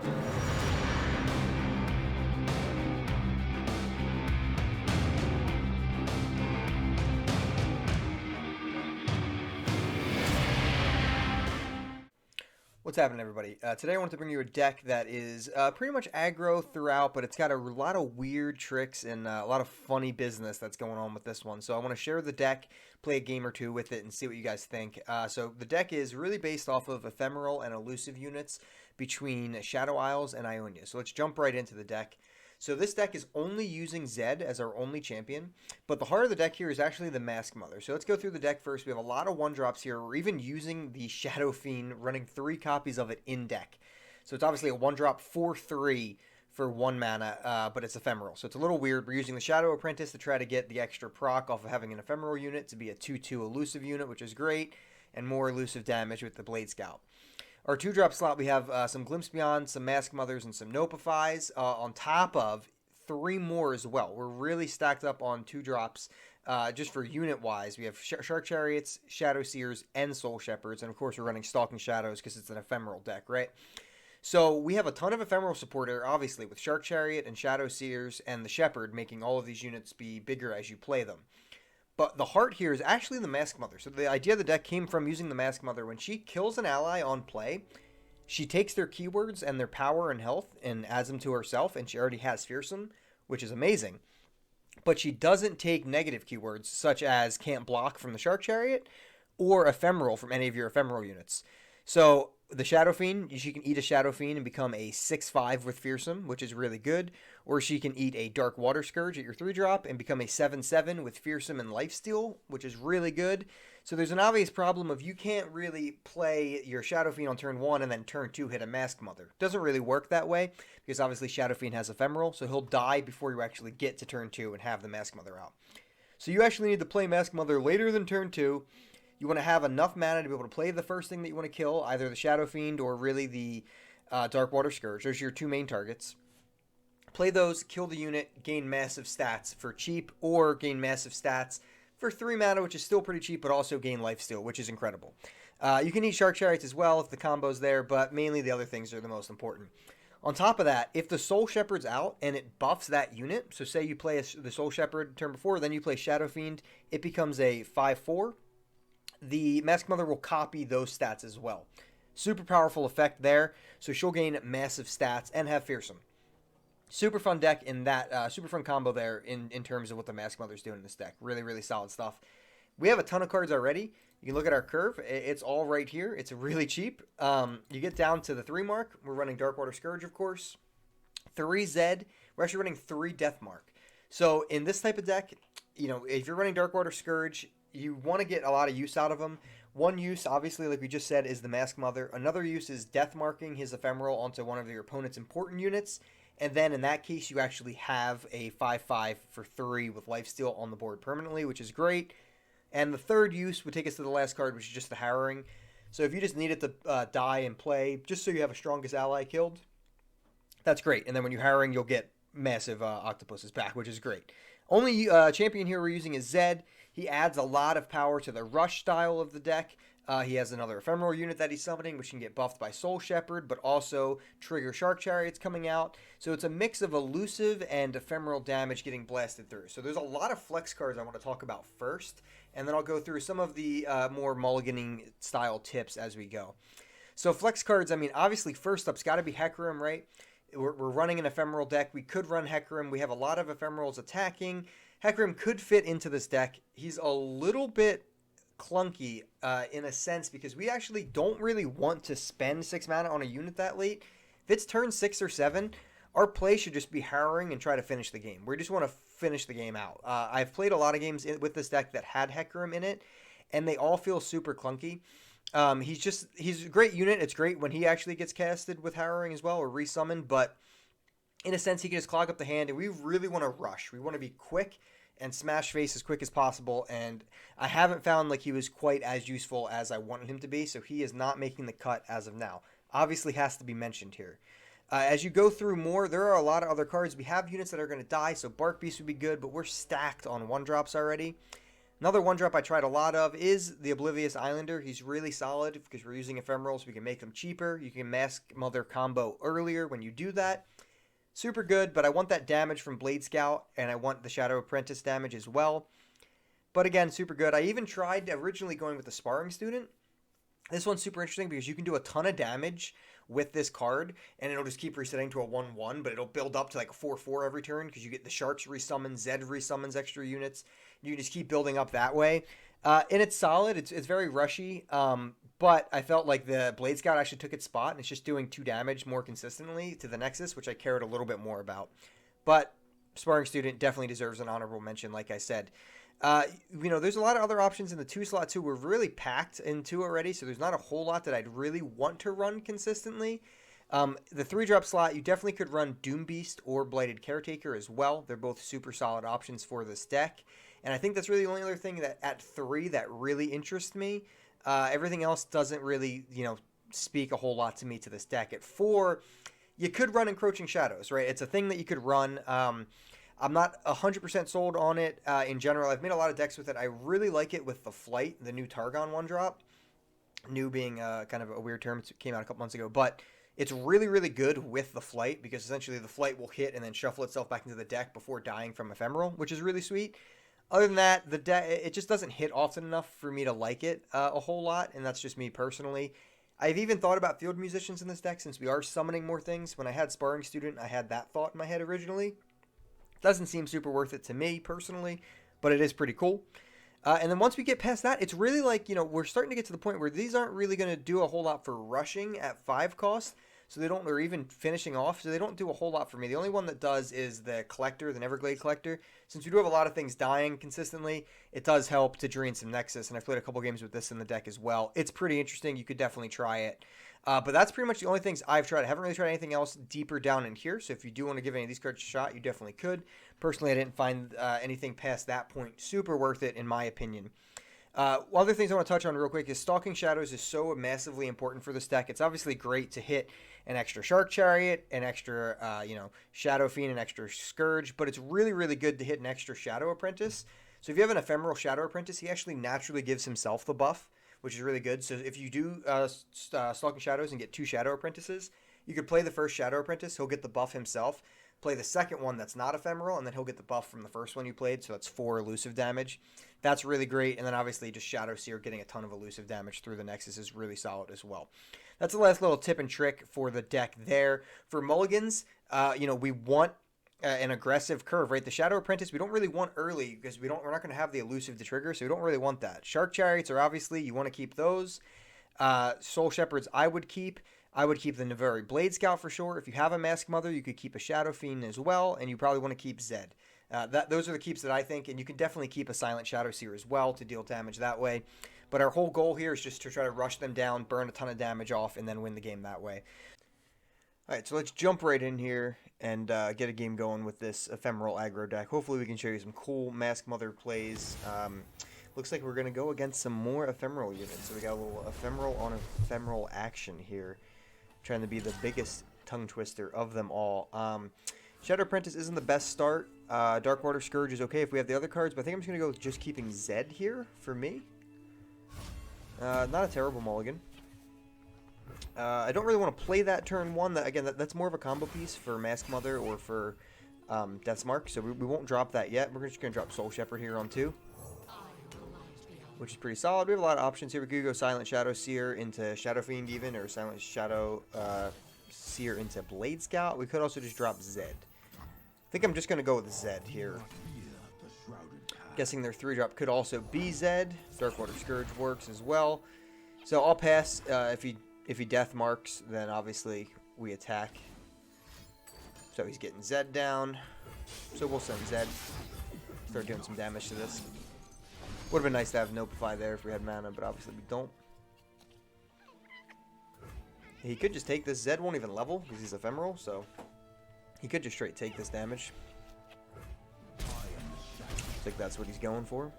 What's happening, everybody? Today I wanted to bring you a deck that is pretty much aggro throughout, but it's got a lot of weird tricks and a lot of funny business that's going on with this one. So I want to share the deck, play a game or two with it, and see what you guys think. So the deck is really based off of ephemeral and elusive units between Shadow Isles and Ionia. So let's jump right into the deck. So this deck is only using Zed as our only champion, but the heart of the deck here is actually the Mask Mother. So let's go through the deck first. We have a lot of one-drops here. We're even using the Shadow Fiend, running 3 copies of it in deck. So it's obviously a one-drop 4/3 for 1 mana, but it's ephemeral. So it's a little weird. We're using the Shadow Apprentice to try to get the extra proc off of having an ephemeral unit to be a 2/2 elusive unit, which is great, and more elusive damage with the Blade Scout. Our 2-drop slot, we have some Glimpse Beyond, some Mask Mothers, and some Nopifies, on top of 3 more as well. We're really stacked up on 2-drops just for unit-wise. We have Shark Chariots, Shadow Seers, and Soul Shepherds, and of course we're running Stalking Shadows because it's an ephemeral deck, right? So we have a ton of ephemeral support here, obviously, with Shark Chariot and Shadow Seers and the Shepherd, making all of these units be bigger as you play them. But the heart here is actually the Mask Mother. So the idea of the deck came from using the Mask Mother. When she kills an ally on play, she takes their keywords and their power and health and adds them to herself, and she already has Fearsome, which is amazing. But she doesn't take negative keywords, such as can't block from the Shark Chariot or ephemeral from any of your ephemeral units. So the Shadow Fiend, she can eat a Shadow Fiend and become a 6/5 with Fearsome, which is really good. Or she can eat a Dark Water Scourge at your 3-drop and become a 7/7 with Fearsome and Lifesteal, which is really good. So there's an obvious problem of you can't really play your Shadow Fiend on turn 1 and then turn 2 hit a Mask Mother. Doesn't really work that way, because obviously Shadow Fiend has Ephemeral, so he'll die before you actually get to turn 2 and have the Mask Mother out. So you actually need to play Mask Mother later than turn 2. You want to have enough mana to be able to play the first thing that you want to kill, either the Shadow Fiend or really the Dark Water Scourge. Those are your 2 main targets. Play those, kill the unit, gain massive stats for cheap, or gain massive stats for 3 mana, which is still pretty cheap, but also gain lifesteal, which is incredible. You can eat Shark Chariots as well if the combo's there, but mainly the other things are the most important. On top of that, if the Soul Shepherd's out and it buffs that unit, so say you play the Soul Shepherd turn before, then you play Shadow Fiend, it becomes a 5/4. The Mask Mother will copy those stats as well. Super powerful effect there, so she'll gain massive stats and have Fearsome. Super fun deck in that, super fun combo there in terms of what the Mask Mother's doing in this deck. Really, really solid stuff. We have a ton of cards already. You can look at our curve. It's all right here. It's really cheap. You get down to the 3 mark. We're running Dark Water Scourge, of course. 3 Zed. We're actually running 3 Death Mark. So in this type of deck, you know, if you're running Dark Water Scourge, you want to get a lot of use out of them. One use, obviously, like we just said, is the Mask Mother. Another use is death marking his ephemeral onto one of your opponent's important units. And then in that case, you actually have a 5/5 for 3 with lifesteal on the board permanently, which is great. And the third use would take us to the last card, which is just the Harrowing. So if you just need it to die and play, just so you have a strongest ally killed, that's great. And then when you Harrowing, you'll get massive octopuses back, which is great. Only champion here we're using is Zed. He adds a lot of power to the rush style of the deck. He has another ephemeral unit that he's summoning, which can get buffed by Soul Shepherd, but also trigger Shark Chariots coming out. So it's a mix of elusive and ephemeral damage getting blasted through. So there's a lot of flex cards I want to talk about first, and then I'll go through some of the more mulliganing style tips as we go. So flex cards, I mean, obviously first up's got to be Hecarim, right? We're running an ephemeral deck. We could run Hecarim. We have a lot of ephemerals attacking. Hecarim could fit into this deck. He's a little bit clunky in a sense because we actually don't really want to spend 6 mana on a unit that late. If it's turn 6 or 7, our play should just be Harrowing and try to finish the game. We just want to finish the game out. I've played a lot of games with this deck that had Hecarim in it, and they all feel super clunky. He's a great unit. It's great when he actually gets casted with Harrowing as well or resummoned, but in a sense, he can just clog up the hand, and we really want to rush. We want to be quick and smash face as quick as possible, and I haven't found like he was quite as useful as I wanted him to be, so he is not making the cut as of now. Obviously has to be mentioned here. As you go through more, there are a lot of other cards. We have units that are going to die, so Bark Beast would be good, but we're stacked on 1-drops already. Another one drop I tried a lot of is the Oblivious Islander. He's really solid because we're using ephemerals. We can make them cheaper. You can mask mother combo earlier when you do that. Super good, but I want that damage from Blade Scout, and I want the Shadow Apprentice damage as well. But again, super good. I even tried originally going with the Sparring Student. This one's super interesting because you can do a ton of damage with this card, and it'll just keep resetting to a 1/1, but it'll build up to like a 4/4 every turn because you get the Sharks resummon, Zed resummons extra units. You can just keep building up that way. And it's solid. It's very rushy, but I felt like the Blade Scout actually took its spot, and it's just doing 2 damage more consistently to the Nexus, which I cared a little bit more about. But Sparring Student definitely deserves an honorable mention, like I said. There's a lot of other options in the 2 slot too. We're really packed in 2 already, so there's not a whole lot that I'd really want to run consistently. The 3-drop slot, you definitely could run Doom Beast or Blighted Caretaker as well. They're both super solid options for this deck. And I think that's really the only other thing that at 3 that really interests me. Everything else doesn't really, speak a whole lot to me to this deck. At 4, you could run Encroaching Shadows, right? It's a thing that you could run. I'm not 100% sold on it in general. I've made a lot of decks with it. I really like it with the Flight, the new Targon 1-drop. New being kind of a weird term. It came out a couple months ago. But it's really, really good with the Flight because essentially the Flight will hit and then shuffle itself back into the deck before dying from Ephemeral, which is really sweet. Other than that, the deck, it just doesn't hit often enough for me to like it a whole lot, and that's just me personally. I've even thought about Field Musicians in this deck since we are summoning more things. When I had Sparring Student, I had that thought in my head originally. Doesn't seem super worth it to me personally, but it is pretty cool. And then once we get past that, it's really like, we're starting to get to the point where these aren't really going to do a whole lot for rushing at 5 cost. So they don't, or even finishing off, so they don't do a whole lot for me. The only one that does is the Collector, the Neverglade Collector. Since we do have a lot of things dying consistently, it does help to drain some Nexus, and I've played a couple games with this in the deck as well. It's pretty interesting. You could definitely try it. But that's pretty much the only things I've tried. I haven't really tried anything else deeper down in here, so if you do want to give any of these cards a shot, you definitely could. Personally, I didn't find anything past that point super worth it, in my opinion. Other things I want to touch on real quick is Stalking Shadows is so massively important for this deck. It's obviously great to hit an extra Shark Chariot, an extra, Shadow Fiend, an extra Scourge, but it's really, really good to hit an extra Shadow Apprentice. So if you have an Ephemeral Shadow Apprentice, he actually naturally gives himself the buff, which is really good. So if you do Stalking Shadows and get 2 Shadow Apprentices, you could play the first Shadow Apprentice, he'll get the buff himself. Play the second one that's not ephemeral, and then he'll get the buff from the first one you played, so that's 4 elusive damage. That's really great, and then obviously just Shadow Seer getting a ton of elusive damage through the Nexus is really solid as well. That's the last little tip and trick for the deck there. For mulligans, we want an aggressive curve, right? The Shadow Apprentice, we don't really want early because we're not going to have the elusive to trigger, so we don't really want that. Shark Chariots are obviously, you want to keep those. Soul Shepherds I would keep. I would keep the Navari Blade Scout for sure. If you have a Mask Mother, you could keep a Shadow Fiend as well, and you probably want to keep Zed. Those are the keeps that I think, and you can definitely keep a Silent Shadow Seer as well to deal damage that way. But our whole goal here is just to try to rush them down, burn a ton of damage off, and then win the game that way. Alright, so let's jump right in here and get a game going with this Ephemeral Aggro deck. Hopefully we can show you some cool Mask Mother plays. Looks like we're going to go against some more Ephemeral units. So we got a little Ephemeral on Ephemeral action here. Trying to be the biggest tongue twister of them all. Shadow Apprentice isn't the best start. Dark Water Scourge is okay if we have the other cards, but I think I'm just going to go with just keeping Zed here for me. Not a terrible mulligan. I don't really want to play that turn 1. That's more of a combo piece for Mask Mother or for Death's Mark, so we won't drop that yet. We're just going to drop Soul Shepherd here on 2. Which is pretty solid. We have a lot of options here. We could go Silent Shadow Seer into Shadow Fiend even, or Silent Shadow Seer into Blade Scout. We could also just drop Zed. I think I'm just going to go with Zed here. Guessing their 3-drop could also be Zed. Darkwater Scourge works as well. So I'll pass. If he death marks, then obviously we attack. So he's getting Zed down. So we'll send Zed. Start doing some damage to this. Would have been nice to have Notify there if we had mana, but obviously we don't. He could just take this. Zed won't even level because he's ephemeral, so he could just straight take this damage. I think that's what he's going for.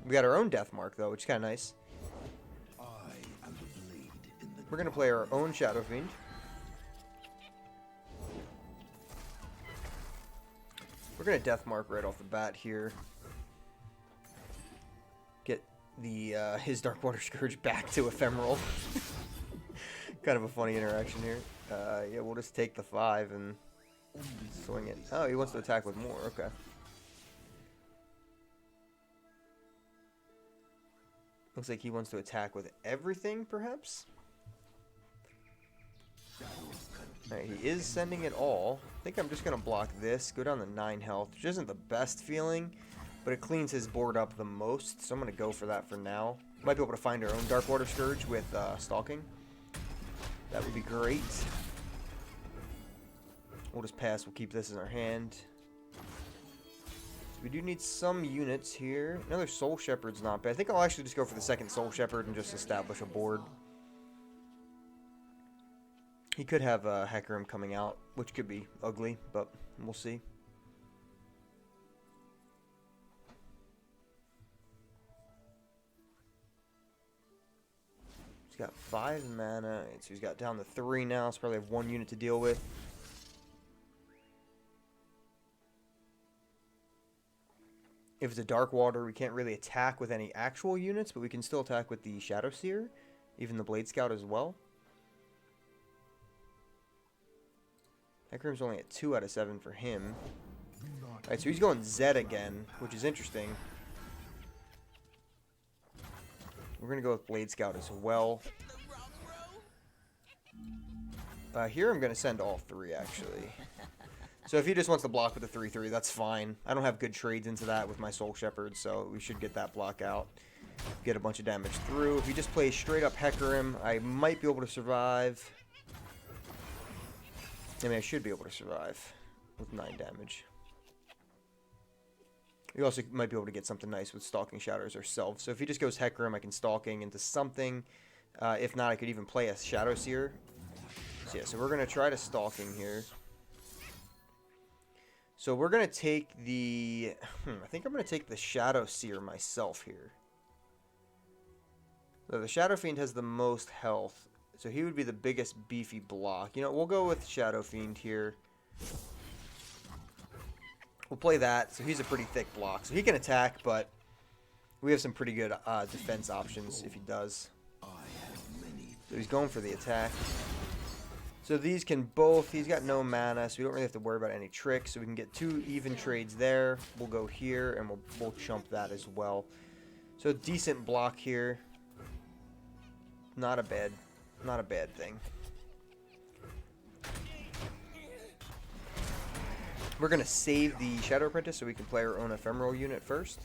We got our own death mark though, which is kind of nice. We're gonna play our own Shadow Fiend. We're going to Death Mark right off the bat here. Get the his Darkwater Scourge back to Ephemeral. Kind of a funny interaction here. Yeah, we'll just take the 5 and swing it. Oh, he wants to attack with more. Okay. Looks like he wants to attack with everything, perhaps? Alright, he is sending it all. I think I'm just going to block this, go down to 9 health, which isn't the best feeling, but it cleans his board up the most, so I'm going to go for that for now. Might be able to find our own Darkwater Scourge with Stalking. That would be great. We'll just pass, we'll keep this in our hand. We do need some units here. Another Soul Shepherd's not bad. I think I'll actually just go for the second Soul Shepherd and just establish a board. He could have Hecarim coming out, which could be ugly, but we'll see. He's got 5 mana, so he's got down to 3 now, so probably have 1 unit to deal with. If it's a Dark Water, we can't really attack with any actual units, but we can still attack with the Shadow Seer, even the Blade Scout as well. Hecarim's only at 2 out of 7 for him. Alright, so he's going Zed again, which is interesting. We're going to go with Blade Scout as well. Here I'm going to send all 3, actually. So if he just wants to block with the 3/3, that's fine. I don't have good trades into that with my Soul Shepherd, so we should get that block out. Get a bunch of damage through. If he just plays straight up Hecarim, I might be able to survive. I mean, I should be able to survive with 9 damage. We also might be able to get something nice with Stalking Shadows ourselves. So if he just goes Hecarim, I can Stalking into something. If not, I could even play a Shadow Seer. So yeah, so we're going to try to Stalking here. So we're going to take the... I think I'm going to take the Shadow Seer myself here. So the Shadow Fiend has the most health. So he would be the biggest beefy block. You know, we'll go with Shadow Fiend here. We'll play that. So he's a pretty thick block. So he can attack, but we have some pretty good defense options if he does. So he's going for the attack. So these can both, he's got no mana, so we don't really have to worry about any tricks. So we can get 2 even trades there. We'll go here, and we'll chump that as well. So decent block here. Not a bad thing. We're going to save the Shadow Apprentice so we can play our own Ephemeral unit first.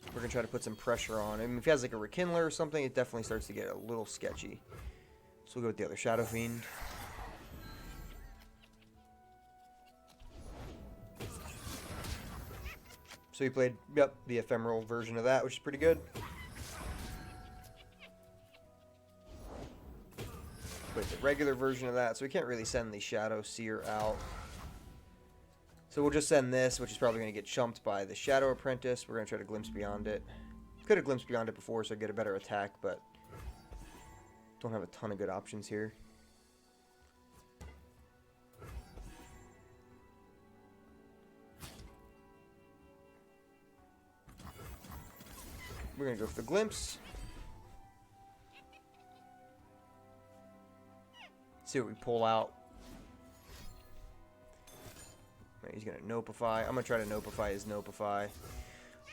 We're going to try to put some pressure on him. If he has like a Rekindler or something, it definitely starts to get a little sketchy. So we'll go with the other Shadow Fiend. So he played, yep, the Ephemeral version of that, which is pretty good. Played the regular version of that, so we can't really send the Shadow Seer out. So we'll just send this, which is probably going to get chumped by the Shadow Apprentice. We're going to try to Glimpse Beyond it. Could have Glimpsed Beyond it before, so I get a better attack, but don't have a ton of good options here. We're going to go for the Glimpse. See what we pull out. Right, he's going to Nopify. I'm going to try to Nopify his Nopify.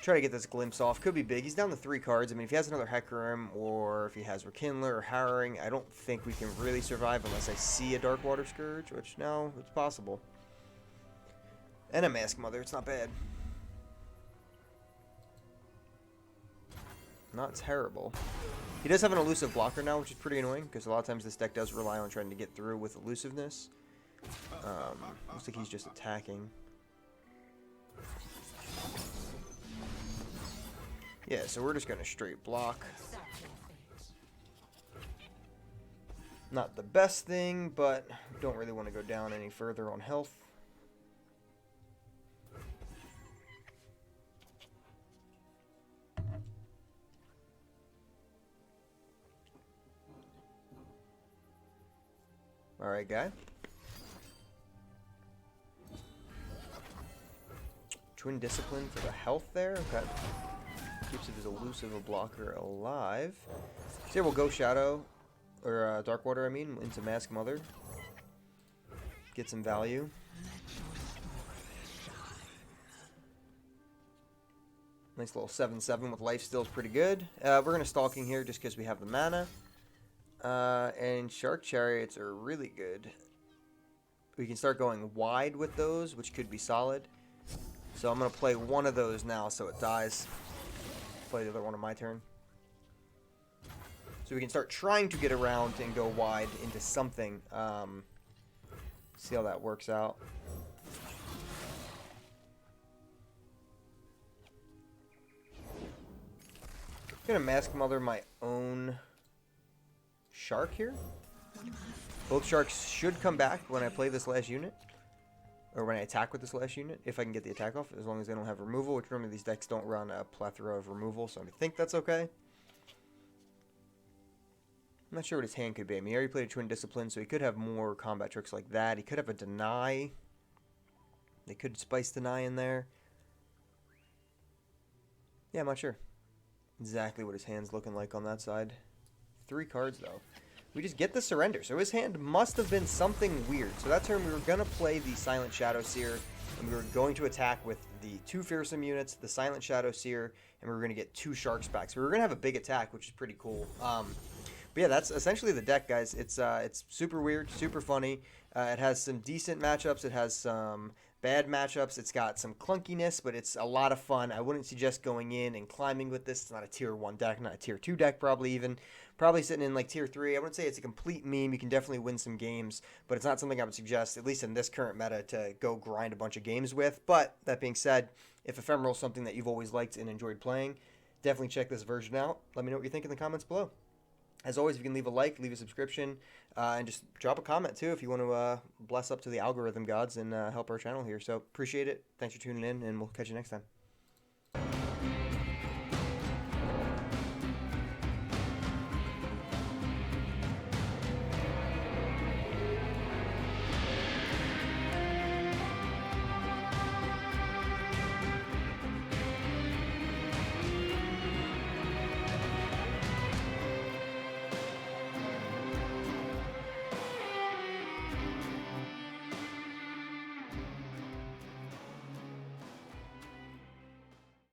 Try to get this Glimpse off. Could be big. He's down to 3 cards. I mean, if he has another Hecarim or if he has Rekindler or Harrowing, I don't think we can really survive unless I see a Darkwater Scourge, which, no, it's possible. And a Mask Mother. It's not bad. Not terrible. He does have an elusive blocker now, which is pretty annoying, because a lot of times this deck does rely on trying to get through with elusiveness. Looks like he's just attacking. Yeah, so we're just going to straight block. Not the best thing, but don't really want to go down any further on health. Alright, guy. Twin Discipline for the health there. Okay. Keeps it as elusive a blocker alive. So yeah, we'll go Shadow, or Dark Water, I mean, into Mask Mother. Get some value. Nice little 7/7 with lifesteal is pretty good. We're going to Stalking here just because we have the mana. And Shark Chariots are really good. We can start going wide with those, which could be solid. So I'm going to play one of those now so it dies. Play the other one on my turn. So we can start trying to get around and go wide into something. See how that works out. I'm going to Mask Mother my own Shark here. Both Sharks should come back when I play this last unit. Or when I attack with this last unit, if I can get the attack off, as long as they don't have removal, which remember these decks don't run a plethora of removal, so I think that's okay. I'm not sure what his hand could be. I mean, he already played a Twin Discipline, so he could have more combat tricks like that. He could have a Deny. They could spice Deny in there. Yeah, I'm not sure exactly what his hand's looking like on that side. 3 cards, though. We just get the Surrender. So his hand must have been something weird. So that turn, we were going to play the Silent Shadow Seer, and we were going to attack with the 2 Fearsome units, the Silent Shadow Seer, and we were going to get 2 Sharks back. So we were going to have a big attack, which is pretty cool. But yeah, that's essentially the deck, guys. It's super weird, super funny. It has some decent matchups. It has some bad matchups. It's got some clunkiness, but it's a lot of fun. I wouldn't suggest going in and climbing with this. It's not a tier 1 deck, not a tier 2 deck probably even. Probably sitting in like tier 3. I wouldn't say it's a complete meme. You can definitely win some games, but it's not something I would suggest, at least in this current meta, to go grind a bunch of games with. But that being said, if Ephemeral is something that you've always liked and enjoyed playing, definitely check this version out. Let me know what you think in the comments below. As always, if you can leave a like, leave a subscription, and just drop a comment too if you want to bless up to the algorithm gods and help our channel here. So appreciate it. Thanks for tuning in, and we'll catch you next time.